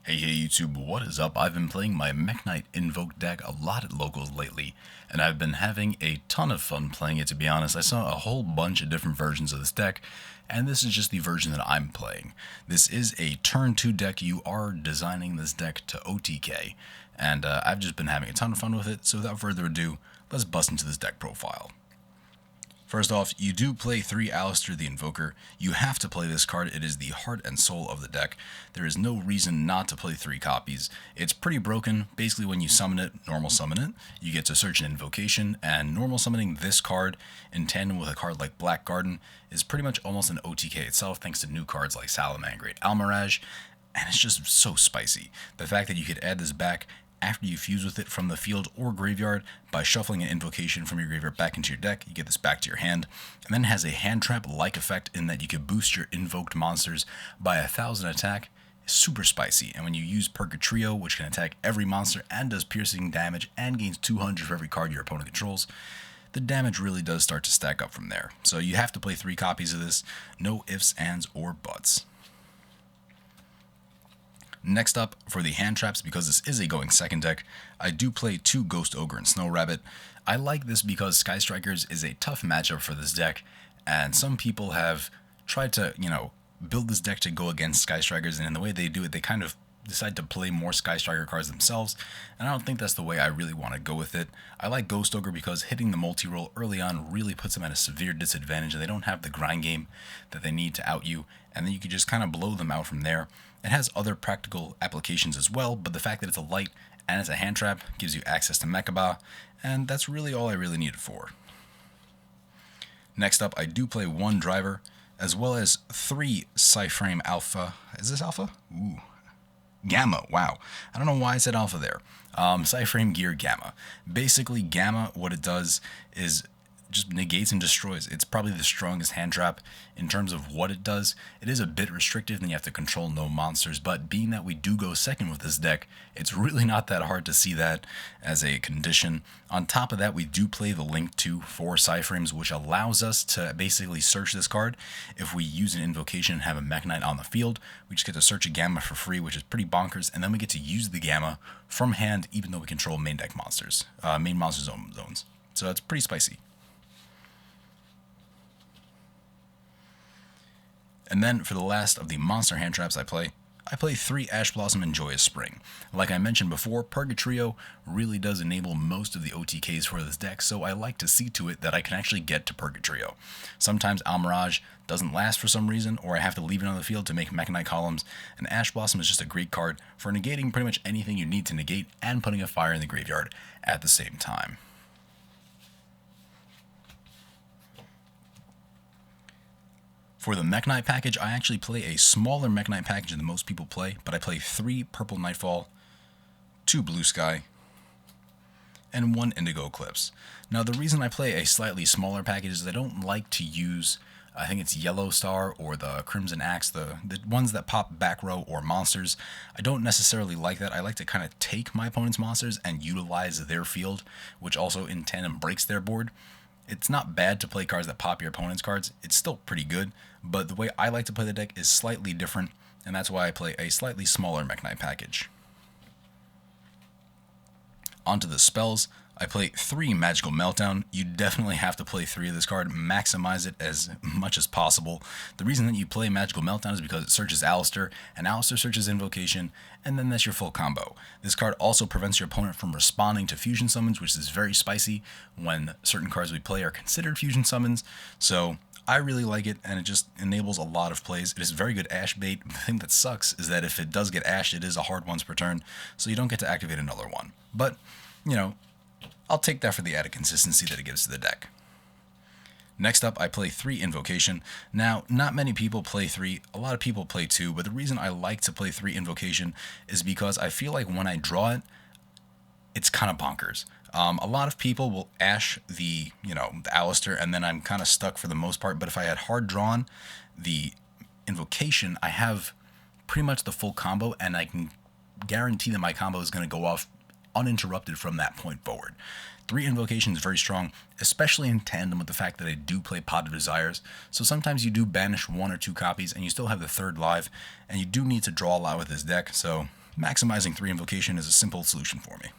Hey YouTube, what is up? I've been playing my Mekk-Knight Invoked deck a lot at locals lately, and I've been having a ton of fun playing it, to be honest. I saw a whole bunch of different versions of this deck, and this is just the version that I'm playing. This is a turn 2 deck. You are designing this deck to OTK, and I've just been having a ton of fun with it, so without further ado, let's bust into this deck profile. First off, you do play 3 Alistair the Invoker. You have to play this card. It is the heart and soul of the deck. There is no reason not to play 3 copies. It's pretty broken. Basically, when you summon it, normal summon it, you get to search an invocation, and normal summoning this card in tandem with a card like Black Garden is pretty much almost an OTK itself, thanks to new cards like Salamangreat Almirage, and it's just so spicy. The fact that you could add this back after you fuse with it from the field or graveyard by shuffling an invocation from your graveyard back into your deck, you get this back to your hand, and then it has a hand trap like effect in that you can boost your invoked monsters by 1,000 attack. It's super spicy, and when you use Purgatrio, which can attack every monster and does piercing damage and gains 200 for every card your opponent controls, the damage really does start to stack up from there. So you have to play 3 copies of this, no ifs, ands, or buts. Next up, for the hand traps, because this is a going second deck, I do play 2 Ghost Ogre and Snow Rabbit. I like this because Sky Strikers is a tough matchup for this deck, and some people have tried to, build this deck to go against Sky Strikers, and in the way they do it, they kind of decide to play more Sky Striker cards themselves, and I don't think that's the way I really want to go with it. I like Ghost Ogre because hitting the multi-roll early on really puts them at a severe disadvantage, and they don't have the grind game that they need to out you, and then you can just kind of blow them out from there. It has other practical applications as well, but the fact that it's a light and it's a hand trap gives you access to Mekka, and that's really all I really need it for. Next up, I do play 1 Driver, as well as 3 Psyframe Alpha. Is this Alpha? Ooh. Gamma, wow. I don't know why I said Alpha there. Psyframe Gear Gamma. Basically, Gamma, what it does is just negates and destroys. It's probably the strongest hand trap in terms of what it does. It is a bit restrictive and you have to control no monsters, but being that we do go second with this deck, it's really not that hard to see that as a condition. On top of that, we do play the Link to 4 Psyframes, which allows us to basically search this card. If we use an invocation and have a Mekk-Knight on the field, we just get to search a Gamma for free, which is pretty bonkers, and then we get to use the Gamma from hand even though we control main deck monsters, main monster zones. So it's pretty spicy. And then for the last of the monster hand traps I play 3 Ash Blossom and Joyous Spring. Like I mentioned before, Purgatrio really does enable most of the OTKs for this deck, so I like to see to it that I can actually get to Purgatrio. Sometimes Almirage doesn't last for some reason, or I have to leave it on the field to make Mekk-Knight columns, and Ash Blossom is just a great card for negating pretty much anything you need to negate and putting a fire in the graveyard at the same time. For the Mekk-Knight package, I actually play a smaller Mekk-Knight package than most people play, but I play 3 Purple Nightfall, 2 Blue Sky, and 1 Indigo Eclipse. Now, the reason I play a slightly smaller package is I don't like to use, I think it's Yellow Star or the Crimson Axe, the ones that pop back row or monsters. I don't necessarily like that. I like to kind of take my opponent's monsters and utilize their field, which also in tandem breaks their board. It's not bad to play cards that pop your opponent's cards. It's still pretty good, but the way I like to play the deck is slightly different, and that's why I play a slightly smaller Mekk-Knight package. Onto the spells, I play 3 Magical Meltdown. You definitely have to play 3 of this card, maximize it as much as possible. The reason that you play Magical Meltdown is because it searches Alistair, and Alistair searches Invocation, and then that's your full combo. This card also prevents your opponent from responding to fusion summons, which is very spicy when certain cards we play are considered fusion summons, so I really like it, and it just enables a lot of plays. It is very good Ash bait. The thing that sucks is that if it does get Ashed, it is a hard once per turn, so you don't get to activate another one. But, I'll take that for the added consistency that it gives to the deck. Next up, I play 3 Invocation. Now, not many people play 3, a lot of people play 2, but the reason I like to play 3 Invocation is because I feel like when I draw it, it's kind of bonkers. A lot of people will Ash the Alistair, and then I'm kind of stuck for the most part, but if I had hard drawn the Invocation, I have pretty much the full combo, and I can guarantee that my combo is going to go off uninterrupted from that point forward. 3 Invocation is very strong, especially in tandem with the fact that I do play Pot of Desires, so sometimes you do banish 1 or 2 copies and you still have the 3rd live, and you do need to draw a lot with this deck, so maximizing 3 invocation is a simple solution for me.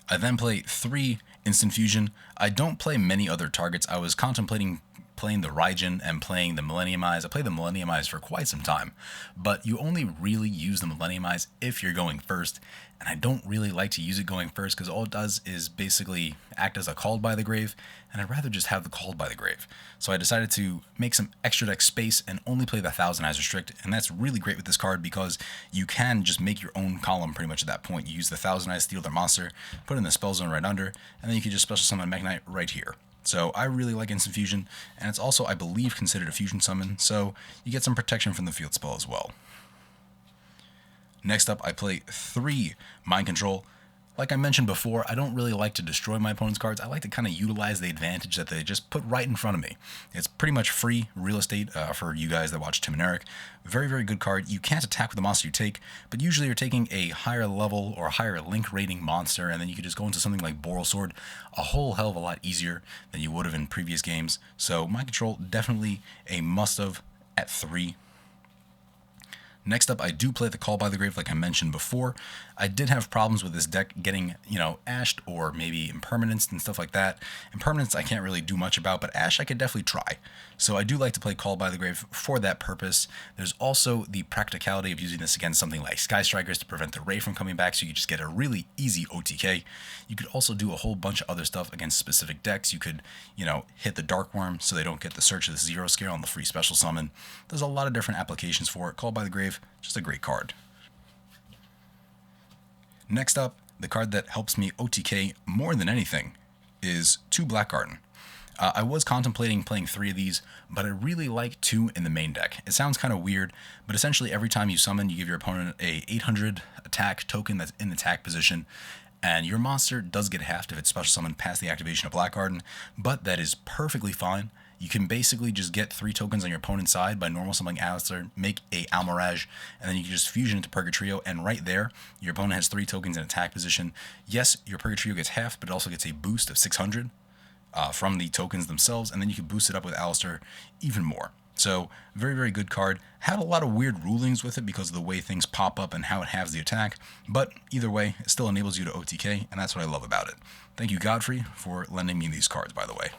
I then play 3 Instant Fusion. I don't play many other targets. I was contemplating playing the Raijin and playing the Millennium Eyes. I played the Millennium Eyes for quite some time, but you only really use the Millennium Eyes if you're going first, and I don't really like to use it going first because all it does is basically act as a Called by the Grave, and I'd rather just have the Called by the Grave. So I decided to make some extra deck space and only play the Thousand Eyes Restrict, and that's really great with this card because you can just make your own column pretty much at that point. You use the Thousand Eyes, steal their monster, put it in the spell zone right under, and then you can just special summon Mekk-Knight right here. So I really like Instant Fusion, and it's also, I believe, considered a fusion summon, so you get some protection from the field spell as well. Next up, I play 3 Mind Control. Like I mentioned before, I don't really like to destroy my opponent's cards. I like to kind of utilize the advantage that they just put right in front of me. It's pretty much free real estate for you guys that watch Tim and Eric. Very, very good card. You can't attack with the monster you take, but usually you're taking a higher level or higher link rating monster, and then you could just go into something like Boral Sword a whole hell of a lot easier than you would have in previous games. So Mind Control, definitely a must-have at 3. Next up, I do play the Call by the Grave like I mentioned before. I did have problems with this deck getting, ashed or maybe impermanence and stuff like that. Impermanence I can't really do much about, but ash I could definitely try. So I do like to play Call by the Grave for that purpose. There's also the practicality of using this against something like Sky Strikers to prevent the Ray from coming back, so you just get a really easy OTK. You could also do a whole bunch of other stuff against specific decks. You could, hit the Dark Worm so they don't get the Search of the Zero scale on the free special summon. There's a lot of different applications for it. Call by the Grave, just a great card. Next up, the card that helps me OTK more than anything is 2 Blackgarden. I was contemplating playing 3 of these, but I really like 2 in the main deck. It sounds kind of weird, but essentially every time you summon, you give your opponent a 800 attack token that's in attack position, and your monster does get halved if it's special summoned past the activation of Blackgarden, but that is perfectly fine. You can basically just get 3 tokens on your opponent's side by normal summoning Alistair, make a Almirage, and then you can just fusion into Purgatrio, and right there, your opponent has 3 tokens in attack position. Yes, your Purgatrio gets half, but it also gets a boost of 600 from the tokens themselves, and then you can boost it up with Alistair even more. So, very, very good card. Had a lot of weird rulings with it because of the way things pop up and how it halves the attack, but either way, it still enables you to OTK, and that's what I love about it. Thank you, Godfrey, for lending me these cards, by the way.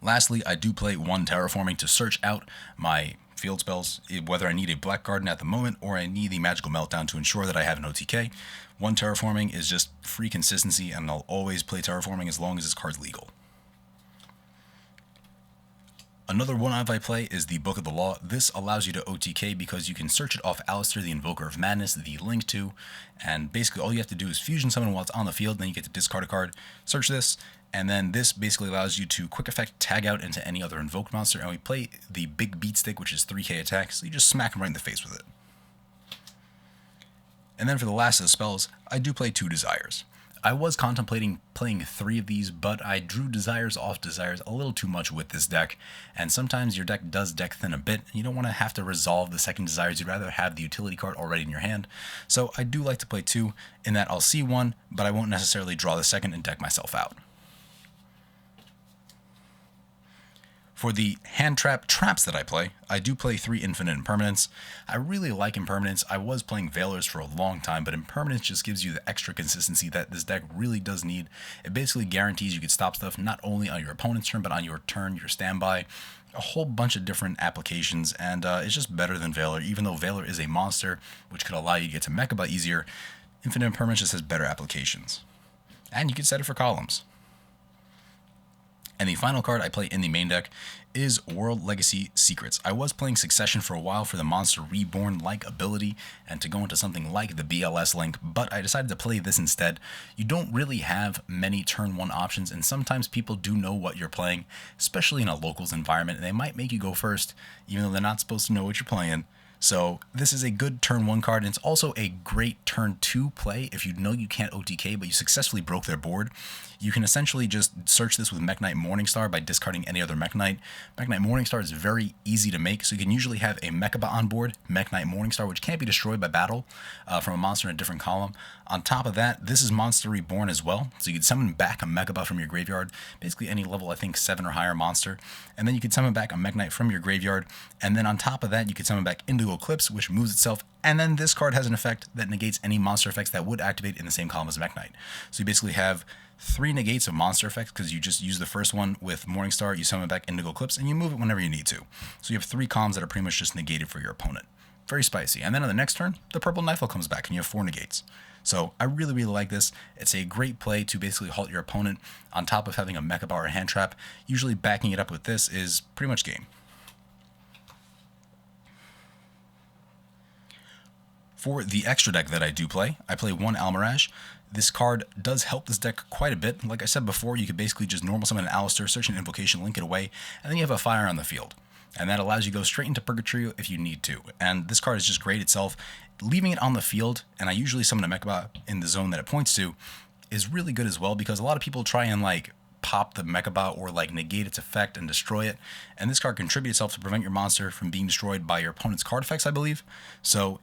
Lastly, I do play 1 Terraforming to search out my field spells, whether I need a Blackgarden at the moment or I need the Magical Meltdown to ensure that I have an OTK. 1 Terraforming is just free consistency, and I'll always play Terraforming as long as this card's legal. Another one I play is the Book of the Law. This allows you to OTK because you can search it off Alistair, the Invoker of Madness, the Link to, and basically all you have to do is fusion summon while it's on the field, then you get to discard a card, search this, and then this basically allows you to quick effect tag out into any other invoked monster, and we play the Big Beat Stick, which is 3k attack, so you just smack him right in the face with it. And then for the last of the spells, I do play 2 Desires. I was contemplating playing 3 of these, but I drew Desires off Desires a little too much with this deck, and sometimes your deck does deck thin a bit, and you don't want to have to resolve the second Desires. You'd rather have the utility card already in your hand. So I do like to play 2, in that I'll see one, but I won't necessarily draw the second and deck myself out. For the hand trap traps that I play, I do play 3 Infinite Impermanence. I really like Impermanence. I was playing Veilers for a long time, but Impermanence just gives you the extra consistency that this deck really does need. It basically guarantees you can stop stuff not only on your opponent's turn, but on your turn, your standby, a whole bunch of different applications, and it's just better than Veiler. Even though Veiler is a monster, which could allow you to get to Mekka easier, Infinite Impermanence just has better applications. And you can set it for columns. And the final card I play in the main deck is World Legacy Secrets. I was playing Succession for a while for the Monster Reborn-like ability and to go into something like the BLS link, but I decided to play this instead. You don't really have many turn 1 options, and sometimes people do know what you're playing, especially in a locals environment, and they might make you go first, even though they're not supposed to know what you're playing. So this is a good turn 1 card, and it's also a great turn 2 play if you know you can't OTK, but you successfully broke their board. You can essentially just search this with Mekk-Knight Morningstar by discarding any other Mekk-Knight. Mekk-Knight Morningstar is very easy to make, so you can usually have a Mekka on board, Mekk-Knight Morningstar, which can't be destroyed by battle from a monster in a different column. On top of that, this is Monster Reborn as well, so you can summon back a Mekka from your graveyard, basically any level, I think, 7 or higher monster, and then you can summon back a Mekk-Knight from your graveyard, and then on top of that, you can summon back into Indigo Eclipse, which moves itself, and then this card has an effect that negates any monster effects that would activate in the same column as Mekk-Knight. So you basically have 3 negates of monster effects because you just use the first one with Morningstar, you summon back Indigo Eclipse, and you move it whenever you need to. So you have 3 columns that are pretty much just negated for your opponent. Very spicy. And then on the next turn, the purple Knifel comes back and you have 4 negates. So I really, really like this. It's a great play to basically halt your opponent on top of having a Mekka or a hand trap. Usually backing it up with this is pretty much game. For the extra deck that I do play, I play 1 Almiraj. This card does help this deck quite a bit. Like I said before, you could basically just normal summon an Alistair, search an invocation, link it away, and then you have a fire on the field. And that allows you to go straight into Purgatorio if you need to. And this card is just great itself. Leaving it on the field, and I usually summon a Mekka in the zone that it points to, is really good as well, because a lot of people try and like pop the Mekka or like negate its effect and destroy it. And this card contributes itself to prevent your monster from being destroyed by your opponent's card effects, I believe. So,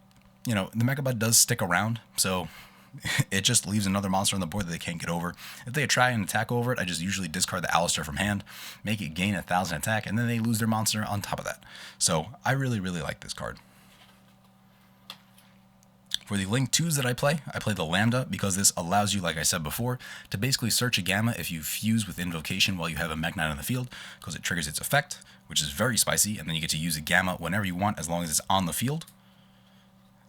you know, the Mekka does stick around, so it just leaves another monster on the board that they can't get over. If they try and attack over it, I just usually discard the Alistair from hand, make it gain 1,000 attack, and then they lose their monster on top of that. So I really, really like this card. For the Link 2s that I play the Lambda because this allows you, like I said before, to basically search a Gamma if you fuse with Invocation while you have a Mekk-Knight on the field, because it triggers its effect, which is very spicy, and then you get to use a Gamma whenever you want as long as it's on the field.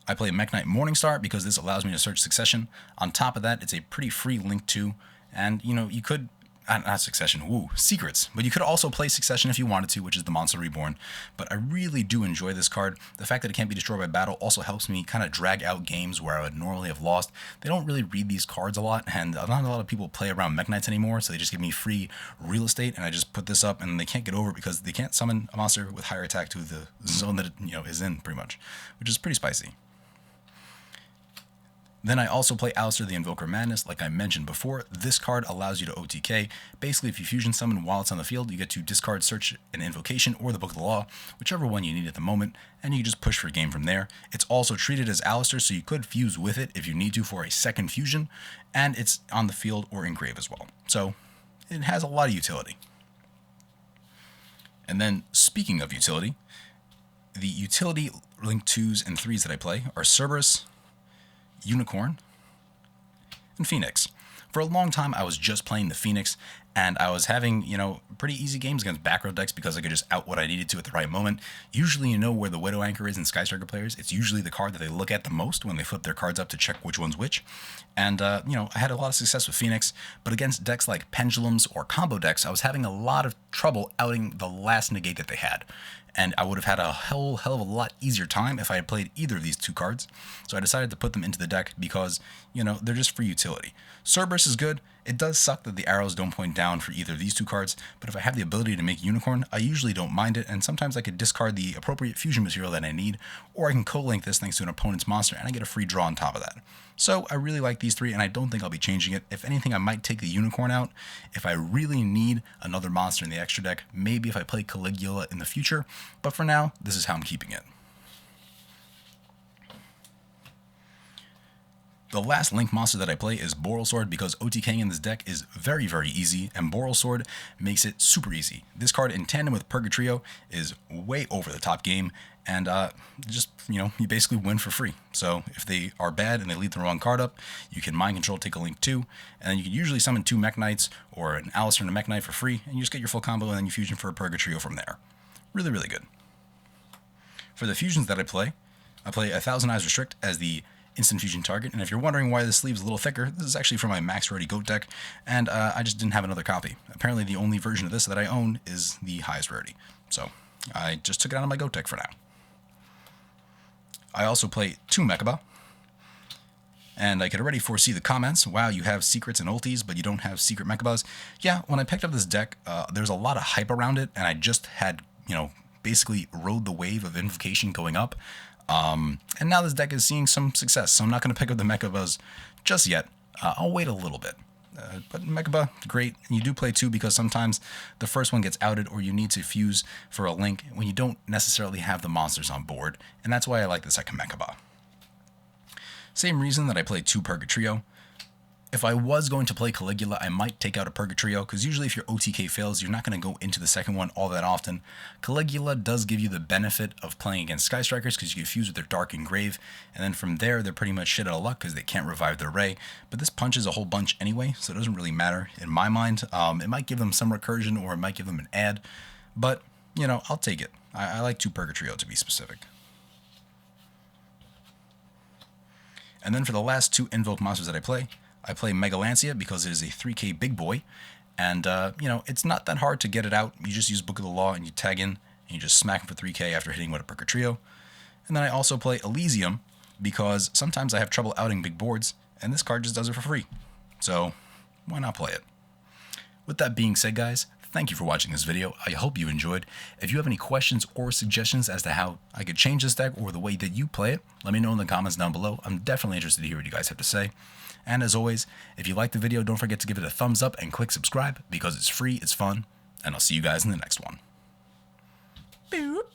I play Mekk-Knight Morningstar because this allows me to search Succession. On top of that, it's a pretty free Link 2, and you know, you could, not Succession, Secrets, but you could also play Succession if you wanted to, which is the Monster Reborn. But I really do enjoy this card. The fact that it can't be destroyed by battle also helps me kind of drag out games where I would normally have lost. They don't really read these cards a lot, and not a lot of people play around Mekk-Knights anymore, so they just give me free real estate, and I just put this up, and they can't get over it because they can't summon a monster with higher attack to the zone that it, you know, is in, pretty much, which is pretty spicy. Then I also play Alistair the Invoker Madness, like I mentioned before. This card allows you to OTK. Basically, if you fusion summon while it's on the field, you get to discard, search an Invocation or the Book of the Law, whichever one you need at the moment, and you just push for game from there. It's also treated as Alistair, so you could fuse with it if you need to for a second fusion, and it's on the field or in grave as well. So it has a lot of utility. And then, speaking of utility, the utility Link 2s and 3s that I play are Cerberus, Unicorn, and Phoenix. For a long time, I was just playing the Phoenix, and I was having, you know, pretty easy games against back row decks because I could just out what I needed to at the right moment. Usually, you know where the Widow Anchor is in Skystriker players. It's usually the card that they look at the most when they flip their cards up to check which one's which. And, you know, I had a lot of success with Phoenix, but against decks like Pendulums or combo decks, I was having a lot of trouble outing the last negate that they had. And I would have had a hell of a lot easier time if I had played either of these 2 cards. So I decided to put them into the deck because, you know, they're just for utility. Cerberus is good. It does suck that the arrows don't point down for either of these 2 cards, but if I have the ability to make Unicorn, I usually don't mind it, and sometimes I could discard the appropriate fusion material that I need, or I can co-link this thanks to an opponent's monster, and I get a free draw on top of that. So I really like these 3, and I don't think I'll be changing it. If anything, I might take the Unicorn out. If I really need another monster in the extra deck, maybe if I play Caligula in the future, but for now, this is how I'm keeping it. The last Link monster that I play is Boral Sword because OTKing in this deck is very, very easy, and Boral Sword makes it super easy. This card in tandem with Purgatorio is way over the top game, and just, you know, you basically win for free. So if they are bad and they leave the wrong card up, you can Mind Control, take a Link 2, and then you can usually summon 2 Mekk-Knights or an Alistair and a Mekk-Knight for free, and you just get your full combo, and then you fusion for a Purgatorio from there. Really, really good. For the fusions that I play 1,000 Eyes Restrict as the instant fusion target, and if you're wondering why this sleeve's a little thicker, this is actually from my Max Rarity Goat deck, and I just didn't have another copy. Apparently the only version of this that I own is the highest rarity, so I just took it out of my Goat deck for now. I also play 2 Mekka, and I could already foresee the comments, wow, you have secrets and ultis, but you don't have secret Mekka. Yeah, when I picked up this deck, there's a lot of hype around it, and I just had, you know, basically rode the wave of Invocation going up. And now this deck is seeing some success, so I'm not going to pick up the Mekka just yet. I'll wait a little bit. But Mekka, great. And you do play 2 because sometimes the first one gets outed or you need to fuse for a link when you don't necessarily have the monsters on board, and that's why I like the second Mekka. Same reason that I play 2 Purgatorio. If I was going to play Caligula, I might take out a Purgatrio, because usually if your OTK fails, you're not going to go into the second one all that often. Caligula does give you the benefit of playing against Sky Strikers, because you can fuse with their Dark Engrave, and then from there, they're pretty much shit out of luck, because they can't revive their Ray. But this punches a whole bunch anyway, so it doesn't really matter in my mind. It might give them some recursion, or it might give them an add, but, you know, I'll take it. I like 2 Purgatrio to be specific. And then for the last 2 Invoked monsters that I play Megalancia because it is a 3k big boy, and you know, it's not that hard to get it out. You just use Book of the Law and you tag in, and you just smack him for 3k after hitting with a Purgatrio. And then I also play Elysium because sometimes I have trouble outing big boards, and this card just does it for free. So why not play it? With that being said, guys, thank you for watching this video. I hope you enjoyed. If you have any questions or suggestions as to how I could change this deck or the way that you play it, let me know in the comments down below. I'm definitely interested to hear what you guys have to say. And as always, if you liked the video, don't forget to give it a thumbs up and click subscribe because it's free, it's fun, and I'll see you guys in the next one. Boop.